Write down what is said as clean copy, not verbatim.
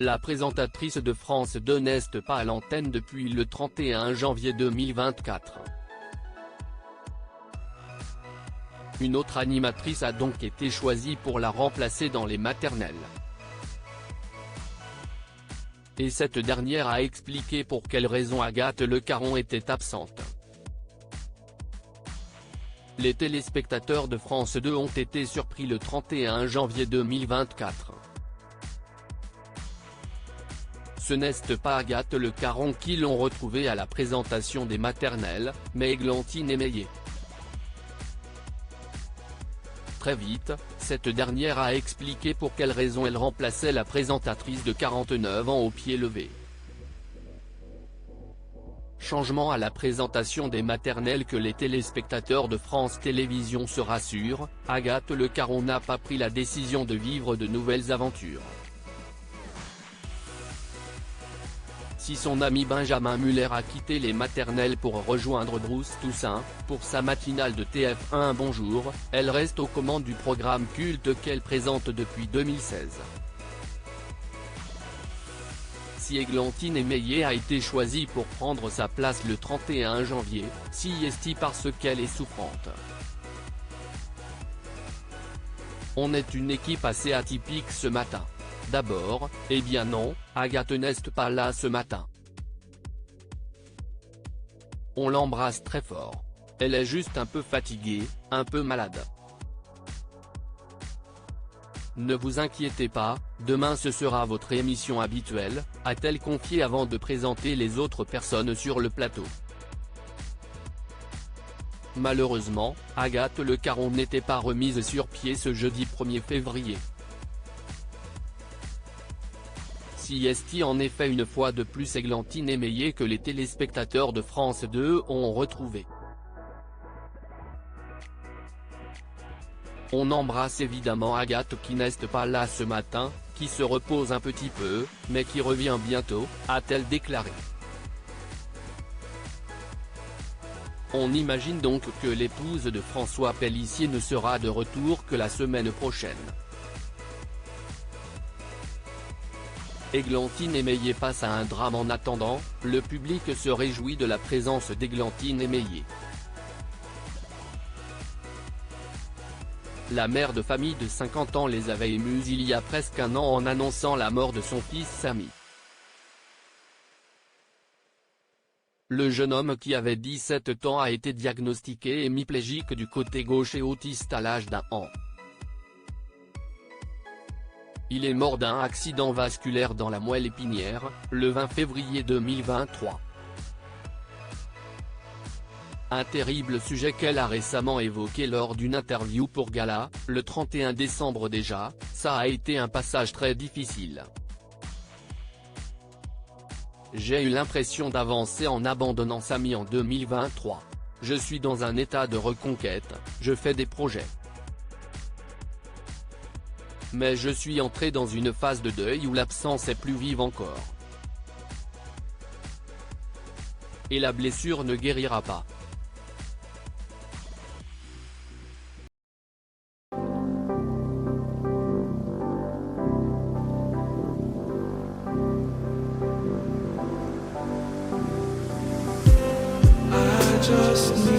La présentatrice de France 2 n'est pas à l'antenne depuis le 31 janvier 2024. Une autre animatrice a donc été choisie pour la remplacer dans les maternelles. Et cette dernière a expliqué pour quelles raisons Agathe Le Caron était absente. Les téléspectateurs de France 2 ont été surpris le 31 janvier 2024. Ce n'est pas Agathe Le Caron qui l'ont retrouvée à la présentation des maternelles, mais Églantine Émeillé. Très vite, cette dernière a expliqué pour quelles raisons elle remplaçait la présentatrice de 49 ans au pied levé. Changement à la présentation des maternelles. Que les téléspectateurs de France Télévisions se rassurent, Agathe Le Caron n'a pas pris la décision de vivre de nouvelles aventures. Si son ami Benjamin Muller a quitté les maternelles pour rejoindre Bruce Toussaint, pour sa matinale de TF1 Bonjour, elle reste aux commandes du programme culte qu'elle présente depuis 2016. Si Églantine Émeillé a été choisie pour prendre sa place le 31 janvier, c'est parce qu'elle est souffrante. On est une équipe assez atypique ce matin. D'abord, eh bien non, Agathe n'est pas là ce matin. On l'embrasse très fort. Elle est juste un peu fatiguée, un peu malade. Ne vous inquiétez pas, demain ce sera votre émission habituelle, a-t-elle confié avant de présenter les autres personnes sur le plateau. Malheureusement, Agathe Le Caron n'était pas remise sur pied ce jeudi 1er février. C'est en effet une fois de plus Églantine Émeillé que les téléspectateurs de France 2 ont retrouvé. On embrasse évidemment Agathe qui n'est pas là ce matin, qui se repose un petit peu, mais qui revient bientôt, a-t-elle déclaré. On imagine donc que l'épouse de François Pélissier ne sera de retour que la semaine prochaine. Églantine Émeillé passe à un drame. En attendant, le public se réjouit de la présence d'Églantine Émeillé. La mère de famille de 50 ans les avait émus il y a presque un an en annonçant la mort de son fils Samy. Le jeune homme qui avait 17 ans a été diagnostiqué hémiplégique du côté gauche et autiste à l'âge d'1 an. Il est mort d'un accident vasculaire dans la moelle épinière, le 20 février 2023. Un terrible sujet qu'elle a récemment évoqué lors d'une interview pour Gala, le 31 décembre déjà. Ça a été un passage très difficile. J'ai eu l'impression d'avancer en abandonnant Samy en 2023. Je suis dans un état de reconquête, je fais des projets. Mais je suis entré dans une phase de deuil où l'absence est plus vive encore. Et la blessure ne guérira pas. Just